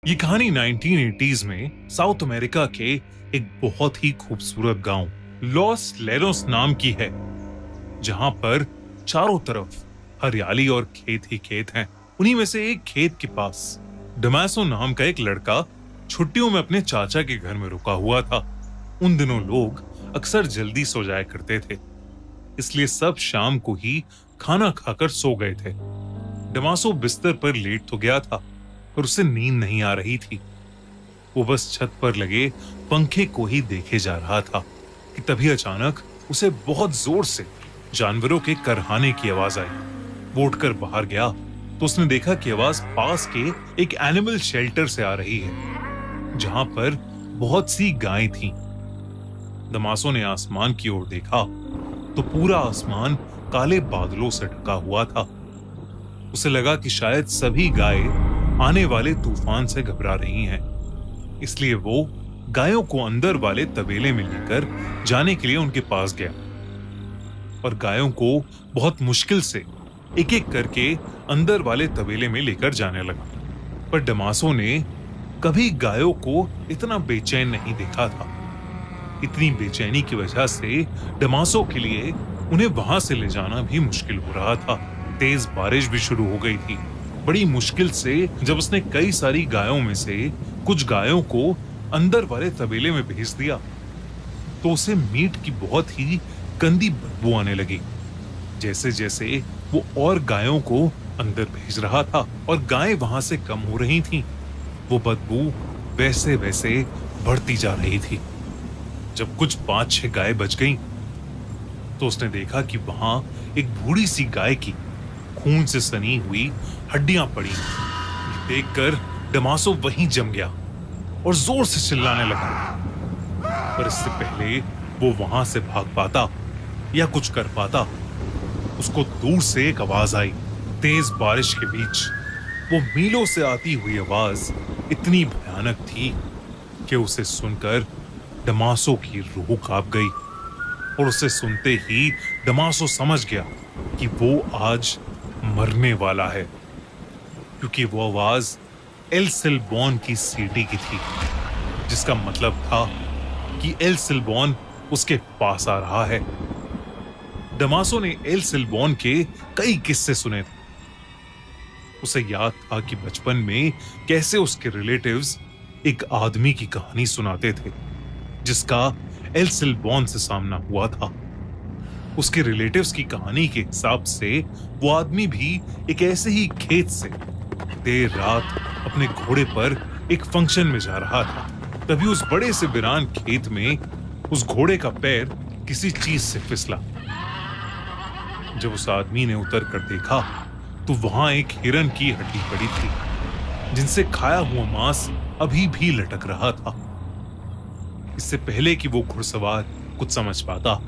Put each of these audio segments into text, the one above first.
ये कहानी 1980s में साउथ अमेरिका के एक बहुत ही खूबसूरत गांव लॉस लेरोस नाम की है, जहां पर चारों तरफ हरियाली और खेत ही खेत हैं। उन्हीं में से एक खेत के पास डमासो नाम का एक लड़का छुट्टियों में अपने चाचा के घर में रुका हुआ था। उन दिनों लोग अक्सर जल्दी सो जाया करते थे, इसलिए सब शाम को ही खाना खाकर सो गए थे। डमासो बिस्तर पर लेट तो गया था, पर उसे नींद नहीं आ रही थी। वो बस छत पर लगे पंखे को ही देखे जा रहा था कि तभी अचानक उसे बहुत जोर से जानवरों के करहाने की आवाज आई। वो उठकर बाहर गया तो उसने देखा कि आवाज पास के एक एनिमल शेल्टर से आ रही है, जहां पर बहुत सी गायें थीं। डमासो ने आसमान की ओर देखा तो पूरा आसमान काले बादलों से ढका हुआ था। उसे लगा कि शायद सभी गायें आने वाले तूफान से घबरा रही हैं, इसलिए वो गायों को अंदर वाले तबेले में लेकर जाने के लिए उनके पास गया और गायों को बहुत मुश्किल से एक एक करके अंदर वाले तबेले में लेकर जाने लगा। पर डमासो ने कभी गायों को इतना बेचैन नहीं देखा था। इतनी बेचैनी की वजह से डमासो के लिए उन्हें वहां से ले जाना भी मुश्किल हो रहा था। तेज बारिश भी शुरू हो गई थी। बड़ी मुश्किल से जब उसने कई सारी गायों में से कुछ गायों को अंदर वाले तबेले में भेज दिया तो उसे मीट की बहुत ही गंदी बदबू आने लगी। जैसे जैसे वो और गायों को अंदर भेज रहा था और गायें वहां से कम हो रही थीं, वो बदबू वैसे वैसे बढ़ती जा रही थी। जब कुछ 5-6 गाय बच गईं, तो उसने देखा कि वहां एक बूढ़ी सी गाय की खून से सनी हुई हड्डियां पड़ी। ये देखकर डमासो वहीं जम गया और जोर से चिल्लाने लगा। पर इससे पहले वो वहां से भाग पाता या कुछ कर पाता, उसको दूर से एक आवाज आई। तेज बारिश के बीच वो मीलों से आती हुई आवाज इतनी भयानक थी कि उसे सुनकर डमासो की रूह कांप गई और उसे सुनते ही डमासो समझ गया कि वो आज मरने वाला है, क्योंकि वो आवाज एल सिल्बॉन की सीटी की थी, जिसका मतलब था कि एल सिल्बॉन उसके पास आ रहा है। डमासो ने एल सिल्बॉन के कई किस्से सुने थे। उसे याद था कि बचपन में कैसे उसके रिलेटिव्स एक आदमी की कहानी सुनाते थे जिसका एल सिल्बॉन से सामना हुआ था। उसके रिलेटिव्स की कहानी के हिसाब से वो आदमी भी एक ऐसे ही खेत से देर रात अपने घोड़े पर एक फंक्शन में जा रहा था। तभी उस बड़े से वीरान खेत में उस घोड़े का पैर किसी चीज से फिसला। जब उस आदमी ने उतर कर देखा तो वहां एक हिरन की हड्डी पड़ी थी, जिनसे खाया हुआ मांस अभी भी लटक रहा था। इससे पहले कि वो घुड़सवार कुछ समझ पाता,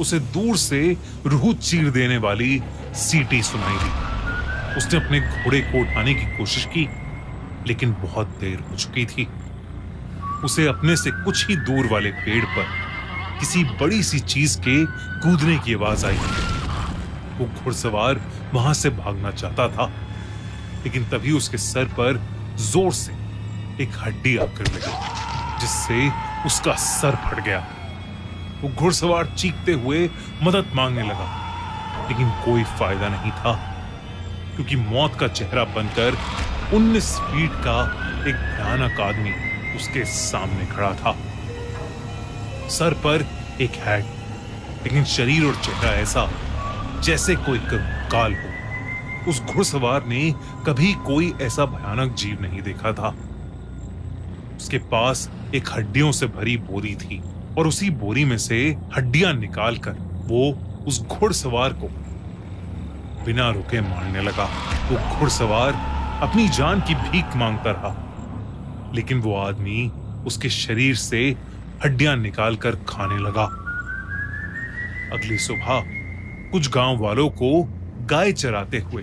उसे दूर से रूह चीर देने वाली सीटी सुनाई दी। उसने अपने घोड़े को उठाने की कोशिश की, लेकिन बहुत देर हो चुकी थी। उसे अपने से कुछ ही दूर वाले पेड़ पर किसी बड़ी सी चीज के कूदने की आवाज आई। वो घुड़सवार वहां से भागना चाहता था, लेकिन तभी उसके सर पर जोर से एक हड्डी आकर लगी, जिससे उसका सर फट गया। वो घुड़सवार चीखते हुए मदद मांगने लगा, लेकिन कोई फायदा नहीं था, क्योंकि मौत का चेहरा बनकर 19 फीट का एक भयानक आदमी उसके सामने खड़ा था। सर पर एक हैट, लेकिन शरीर और चेहरा ऐसा जैसे कोई कंकाल हो। उस घुड़सवार ने कभी कोई ऐसा भयानक जीव नहीं देखा था। उसके पास एक हड्डियों से भरी बोरी थी और उसी बोरी में से हड्डियां निकालकर वो उस घुड़सवार को बिना रुके मारने लगा। वो घुड़सवार अपनी जान की भीख मांगता रहा, लेकिन वो आदमी उसके शरीर से हड्डियां निकालकर खाने लगा। अगली सुबह कुछ गांव वालों को गाय चराते हुए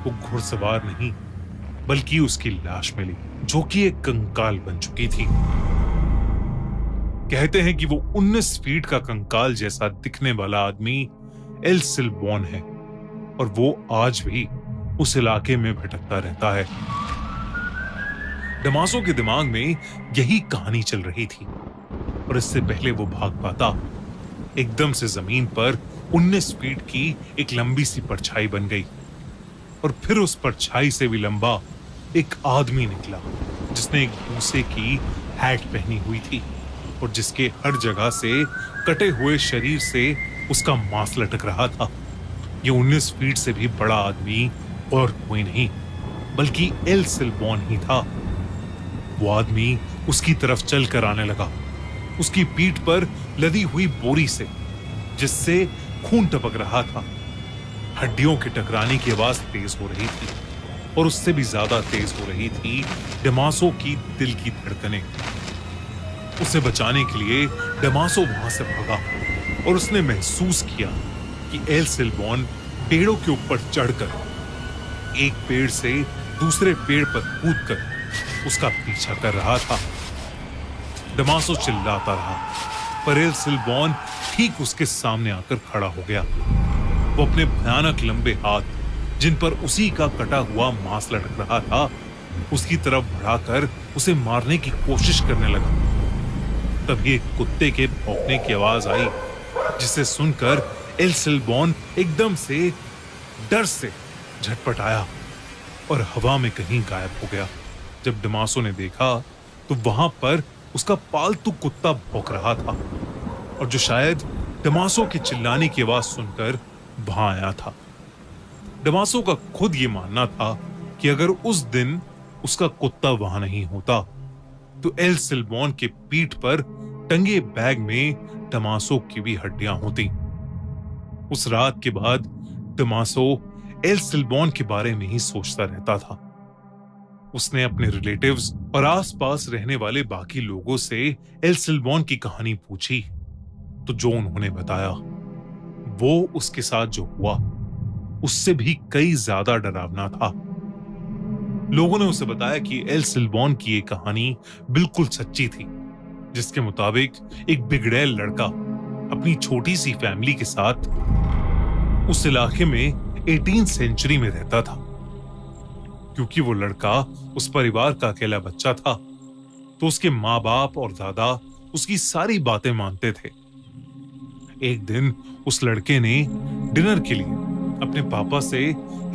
वो घुड़सवार नहीं बल्कि उसकी लाश मिली, जो कि एक कंकाल बन चुकी थी। कहते हैं कि वो 19 फीट का कंकाल जैसा दिखने वाला आदमी एल सिल्बॉन है और वो आज भी उस इलाके में भटकता रहता है। डमासो के दिमाग में यही कहानी चल रही थी और इससे पहले वो भाग पाता, एकदम से जमीन पर 19 फीट की एक लंबी सी परछाई बन गई और फिर उस परछाई से भी लंबा एक आदमी निकला जिसने एक भूसे की हैट पहनी हुई थी और जिसके हर जगह से कटे हुए शरीर से उसका मांस लटक रहा था। ये 19 फीट से भी बड़ा आदमी और कोई नहीं बल्कि एल सिल्बॉन ही था। वो आदमी उसकी तरफ चलकर आने लगा, उसकी पीठ पर लदी हुई बोरी से जिससे खून टपक रहा था। हड्डियों के टकराने की आवाज तेज हो रही थी और उससे भी ज्यादा तेज हो रही थी डमासो की दिल की धड़कनें। उसे बचाने के लिए डमासो वहां से भागा और उसने महसूस किया कि एल सिल्बॉन पेड़ों के ऊपर चढ़कर एक पेड़ से दूसरे पेड़ पर कूदकर उसका पीछा कर रहा था। डमासो चिल्लाता रहा पर एल सिल्बॉन ठीक उसके सामने आकर खड़ा हो गया। वो अपने भयानक लंबे हाथ जिन पर उसी का कटा हुआ मांस लटक रहा था उसकी तरफ बढ़ाकर उसे मारने की कोशिश करने लगा। तभी एक कुत्ते के भौंकने की आवाज आई जिसे सुनकर एल सिल्बॉन एकदम से डर से झटपट आया और हवा में कहीं गायब हो गया। जब डमासो ने देखा तो वहां पर उसका पालतू कुत्ता भौंक रहा था और जो शायद डमासो की चिल्लाने की आवाज सुनकर वहां आया था। डमासो का खुद ये मानना था कि अगर उस दिन उसका कुत्ता वहां नहीं होता तो एल सिल्बॉन के पीठ पर टंगे बैग में डमासो की भी हड्डियां होती। उस रात के बाद डमासो एल सिल्बॉन के बारे में ही सोचता रहता था। उसने अपने रिलेटिव्स और आसपास रहने वाले बाकी लोगों से एल सिल्बॉन की कहानी पूछी तो जो उन्होंने बताया वो उसके साथ जो हुआ उससे भी कई ज्यादा डरावना था। लोगों ने उसे बताया कि एल सिल्बॉन की ये कहानी बिल्कुल सच्ची थी, जिसके मुताबिक एक बिगड़ैल लड़का अपनी छोटी सी फैमिली के साथ उस इलाके में 18th सेंचुरी में रहता था। क्योंकि वो लड़का उस परिवार का अकेला बच्चा था तो उसके माँ बाप और दादा उसकी सारी बातें मानते थे। एक दिन उस लड़के ने डिनर के लिए अपने पापा से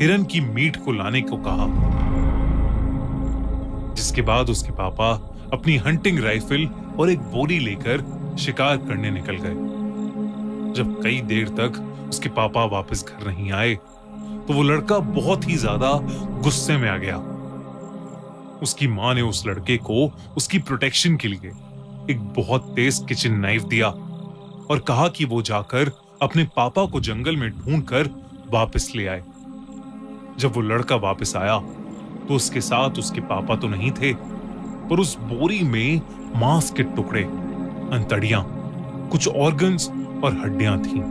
हिरन की मीट को लाने को कहा, जिसके बाद उसके पापा अपनी हंटिंग राइफल और एक बोरी लेकर शिकार करने निकल गए। जब कई देर तक उसके पापा वापस घर नहीं आए तो वो लड़का बहुत ही ज्यादा गुस्से में आ गया। उसकी माँ ने उस लड़के को उसकी प्रोटेक्शन के लिए एक बहुत तेज किचन नाइफ दिया और कहा कि वो जाकर अपने पापा को जंगल में ढूंढकर वापस ले आए। जब वो लड़का वापस आया तो उसके साथ उसके पापा तो नहीं थे पर उस बोरी में मांस के टुकड़े, अंतड़ियां, कुछ ऑर्गन्स और हड्डियां थीं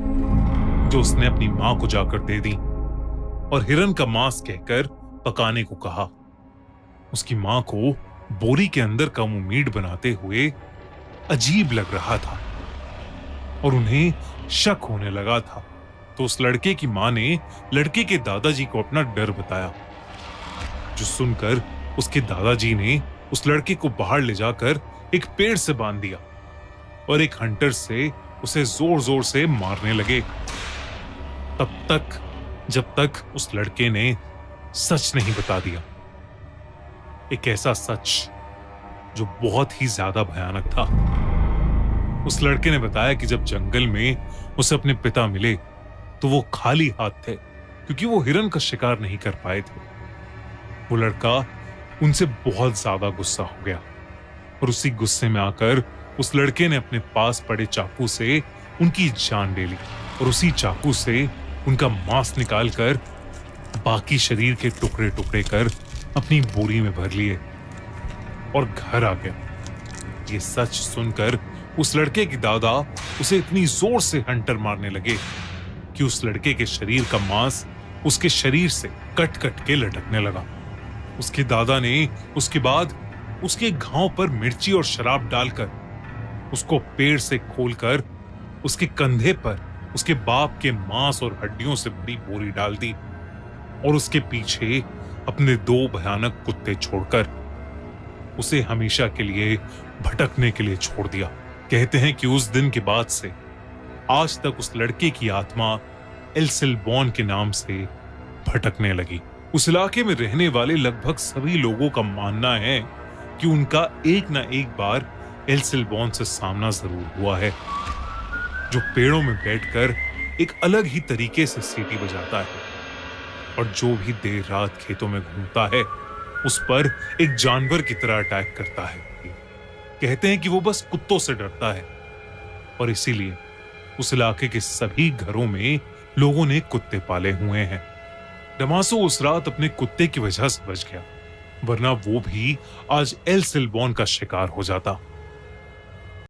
जो उसने अपनी मां को जाकर दे दी और हिरन का मांस कहकर पकाने को कहा। उसकी मां को बोरी के अंदर का वो मीट बनाते हुए अजीब लग रहा था और उन्हें शक होने लगा था। तो उस लड़के की मां ने लड़के के दादाजी को अपना डर बताया, जो सुनकर उसके दादाजी ने उस लड़के को बाहर ले जाकर एक पेड़ से बांध दिया और एक हंटर से उसे जोर जोर से मारने लगे, तब तक जब तक उस लड़के ने सच नहीं बता दिया। एक ऐसा सच जो बहुत ही ज्यादा भयानक था। उस लड़के ने बताया कि जब जंगल में उसे अपने पिता मिले तो वो खाली हाथ थे क्योंकि वो हिरन का शिकार नहीं कर पाए थे। वो लड़का उनसे बहुत ज्यादा गुस्सा हो गया और उसी गुस्से में आकर उस लड़के ने अपने पास पड़े चाकू से उनकी जान ले ली और उसी चाकू से उनका मांस निकालकर बाकी शरीर के टुकड़े टुकड़े कर अपनी बोरी में भर लिए और घर आ गया। ये सच सुनकर उस लड़के के दादा उसे इतनी जोर से हंटर मारने लगे कि उस लड़के के शरीर का मांस उसके शरीर से कट कट के लटकने लगा। उसके दादा ने उसके बाद उसके घाव पर मिर्ची और शराब डालकर उसको पेड़ से खोलकर उसके कंधे पर उसके बाप के मांस और हड्डियों से भरी बोरी डाल दी और उसके पीछे अपने 2 भयानक कुत्ते छोड़कर उसे हमेशा के लिए भटकने के लिए छोड़ दिया। कहते हैं कि उस दिन के बाद से आज तक उस लड़के की आत्मा एल्सेलबॉर्न के नाम से भटकने लगी। उस इलाके में रहने वाले लगभग सभी लोगों का मानना है कि उनका एक ना एक बार एल्सेलबॉर्न से सामना जरूर हुआ है, जो पेड़ों में बैठकर एक अलग ही तरीके से सीटी बजाता है और जो भी देर रात खेतों में घूमता है उस पर एक जानवर की तरह अटैक करता है। कहते हैं कि वो बस कुत्तों से डरता है और इसीलिए उस इलाके के सभी घरों में लोगों ने कुत्ते पाले हुए हैं। डमासो उस रात अपने कुत्ते की वजह से बच गया, वरना वो भी आज एल्सेलबॉर्न का शिकार हो जाता।